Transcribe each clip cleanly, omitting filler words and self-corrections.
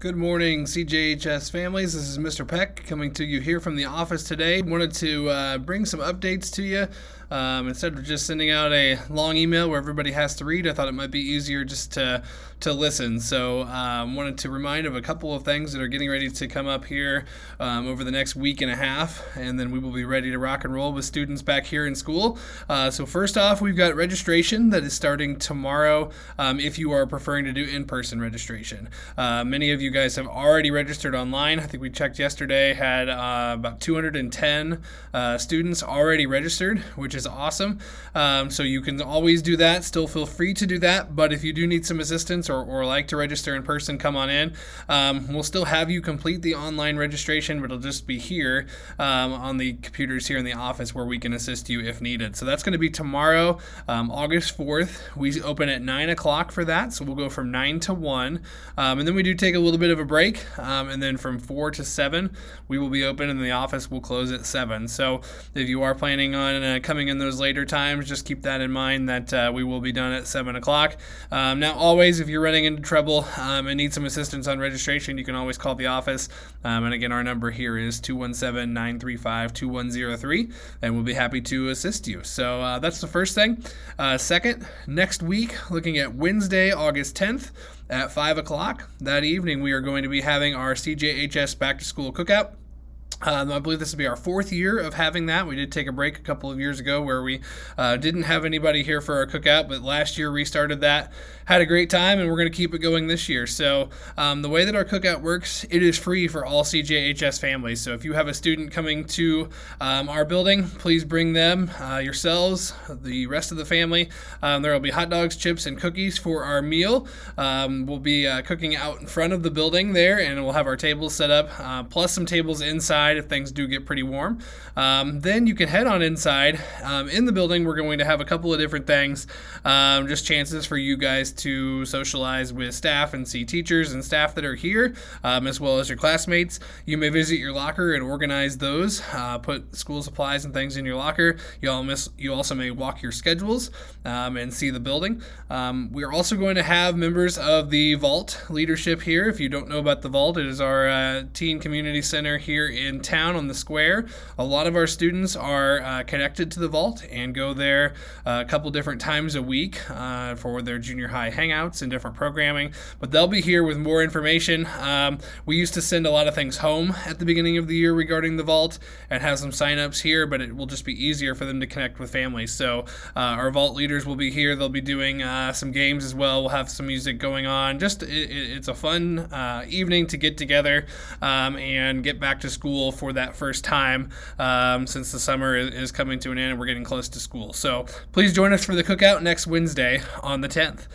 Good morning, CJHS families. This is Mr. Peck coming to you here from the office today. Wanted to bring some updates to you. Instead of just sending out a long email where everybody has to read, I thought it might be easier just to listen. So wanted to remind of a couple of things that are getting ready to come up here over the next week and a half, and then we will be ready to rock and roll with students back here in school. So first off, we've got registration that is starting tomorrow if you are preferring to do in-person registration. Many of you guys have already registered online. I think we checked yesterday, had about 210 students already registered, which is awesome. So you can always do that. Still feel free to do that. But if you do need some assistance or like to register in person, come on in. We'll still have you complete the online registration, but it'll just be here on the computers here in the office where we can assist you if needed. So that's going to be tomorrow, August 4th. We open at 9 o'clock for that. So we'll go from 9 to 1. And then we do take a little bit of a break. And then from 4 to 7, we will be open and the office will close at 7. So if you are planning on coming in those later times, just keep that in mind that we will be done at 7 o'clock. Now, always, if you're running into trouble and need some assistance on registration, you can always call the office. And again, our number here is 217-935-2103, and we'll be happy to assist you. So that's the first thing. Second, next week, looking at Wednesday, August 10th, at 5 o'clock. That evening, we are going to be having our CJHS Back to School Cookout. I believe this will be our 4th year of having that. We did take a break a couple of years ago where we didn't have anybody here for our cookout, but last year restarted that. Had a great time, and we're going to keep it going this year. So the way that our cookout works, it is free for all CJHS families. So if you have a student coming to our building, please bring them, yourselves, the rest of the family. There will be hot dogs, chips, and cookies for our meal. We'll be cooking out in front of the building there, and we'll have our tables set up, plus some tables inside if things do get pretty warm. Then you can head on inside. In the building, we're going to have a couple of different things, just chances for you guys to socialize with staff and see teachers and staff that are here, as well as your classmates. You may visit your locker and organize those, put school supplies and things in your locker. You also may walk your schedules and see the building. We're also going to have members of the Vault leadership here. If you don't know about the Vault, it is our teen community center here in town on the square. A lot of our students are connected to the Vault and go there a couple different times a week for their junior high hangouts and different programming, but they'll be here with more information. We used to send a lot of things home at the beginning of the year regarding the Vault and have some sign-ups here, but it will just be easier for them to connect with families. So our Vault leaders will be here. They'll be doing some games as well. We'll have some music going on. It's a fun evening to get together and get back to school for that first time since the summer is coming to an end and we're getting close to school. So please join us for the cookout next Wednesday on the 10th.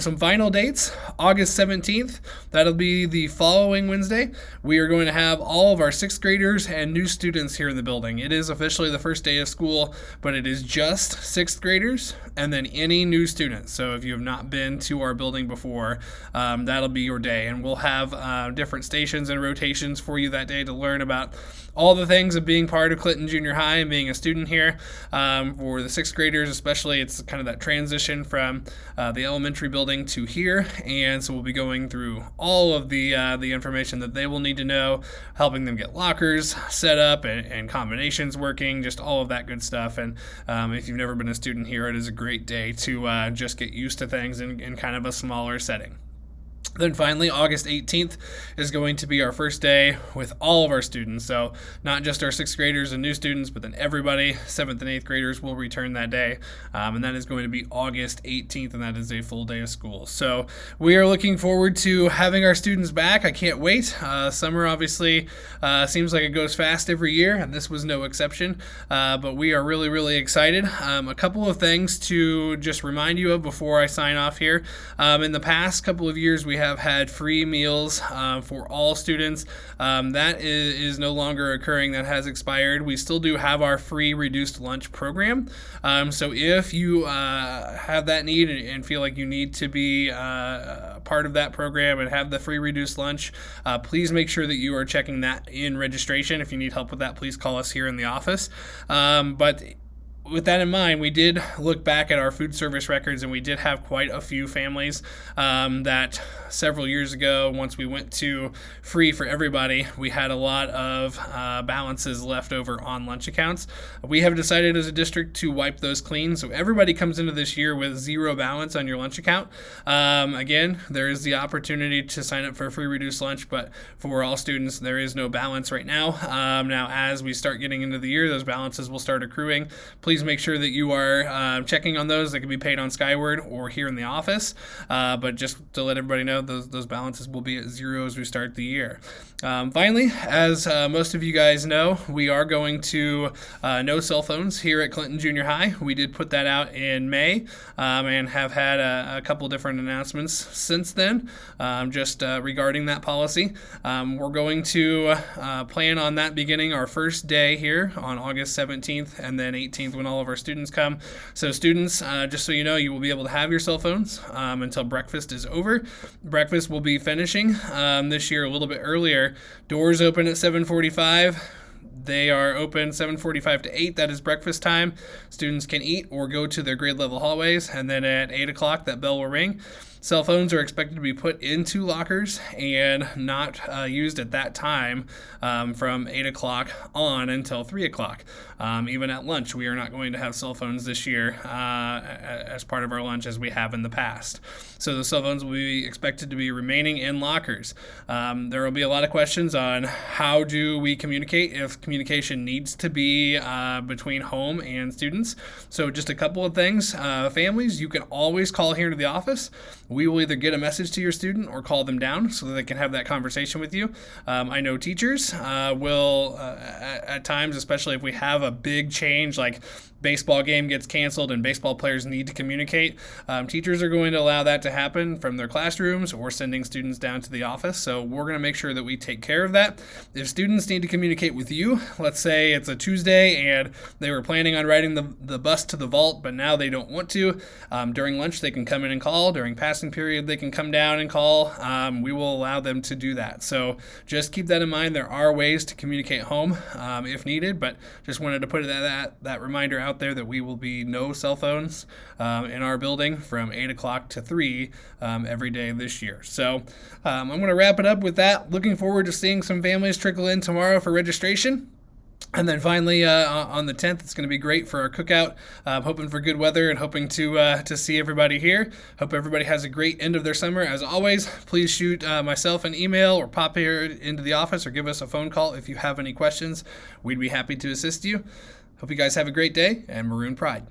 Some final dates, August 17th, that'll be the following Wednesday. We are going to have all of our 6th graders and new students here in the building. It is officially the first day of school, but it is just 6th graders and then any new students. So if you have not been to our building before, that'll be your day. And we'll have different stations and rotations for you that day to learn about all the things of being part of Clinton Junior High and being a student here. For the 6th graders especially, it's kind of that transition from the elementary building to here, and so we'll be going through all of the information that they will need to know, helping them get lockers set up and combinations working, just all of that good stuff. And if you've never been a student here, it is a great day to just get used to things in kind of a smaller setting. Then finally, August 18th is going to be our first day with all of our students. So not just our 6th graders and new students, but then everybody, 7th and 8th graders will return that day. And that is going to be August 18th, and that is a full day of school. So we are looking forward to having our students back. I can't wait. Summer obviously seems like it goes fast every year, and this was no exception. But we are really, really excited. A couple of things to just remind you of before I sign off here. In the past couple of years, we have had free meals for all students. That is no longer occurring. That has expired. We still do have our free reduced lunch program. So if you have that need and feel like you need to be part of that program and have the free reduced lunch, please make sure that you are checking that in registration. If you need help with that, please call us here in the office. But with that in mind, we did look back at our food service records, and we did have quite a few families that several years ago, once we went to free for everybody, we had a lot of balances left over on lunch accounts. We have decided as a district to wipe those clean, so everybody comes into this year with zero balance on your lunch account. Again, there is the opportunity to sign up for a free reduced lunch, but for all students, there is no balance right now. Now, as we start getting into the year, those balances will start accruing. Please make sure that you are checking on those. That can be paid on Skyward or here in the office. But just to let everybody know, those balances will be at zero as we start the year. Finally, as most of you guys know, we are going to no cell phones here at Clinton Junior High. We did put that out in May and have had a couple different announcements since then just regarding that policy. We're going to plan on that beginning our first day here on August 17th and then 18th when all of our students come. So students, just so you know, you will be able to have your cell phones until breakfast is over. Breakfast will be finishing this year a little bit earlier. Doors open at 7:45. They are open 7:45 to 8. That is breakfast time. Students can eat or go to their grade level hallways, and then at 8 o'clock that bell will ring. Cell phones are expected to be put into lockers and not used at that time from 8 o'clock on until 3 o'clock. Even at lunch, we are not going to have cell phones this year as part of our lunch as we have in the past. So the cell phones will be expected to be remaining in lockers. There will be a lot of questions on how do we communicate if communication needs to be between home and students. So just a couple of things. Families, you can always call here to the office. We will either get a message to your student or call them down so that they can have that conversation with you. I know teachers will, at times, especially if we have a big change like baseball game gets canceled and baseball players need to communicate, teachers are going to allow that to happen from their classrooms or sending students down to the office. So we're going to make sure that we take care of that. If students need to communicate with you, let's say it's a Tuesday and they were planning on riding the bus to the vault, but now they don't want to, during lunch they can come in and call. During passing period they can come down and call. We will allow them to do that. So just keep that in mind. There are ways to communicate home if needed, but just wanted to put that reminder out there that we will be no cell phones in our building from 8 o'clock to 3 every day this year. So I'm going to wrap it up with that. Looking forward to seeing some families trickle in tomorrow for registration. And then finally, on the 10th, it's going to be great for our cookout. Hoping for good weather and hoping to see everybody here. Hope everybody has a great end of their summer. As always, please shoot myself an email or pop here into the office or give us a phone call if you have any questions. We'd be happy to assist you. Hope you guys have a great day, and Maroon Pride.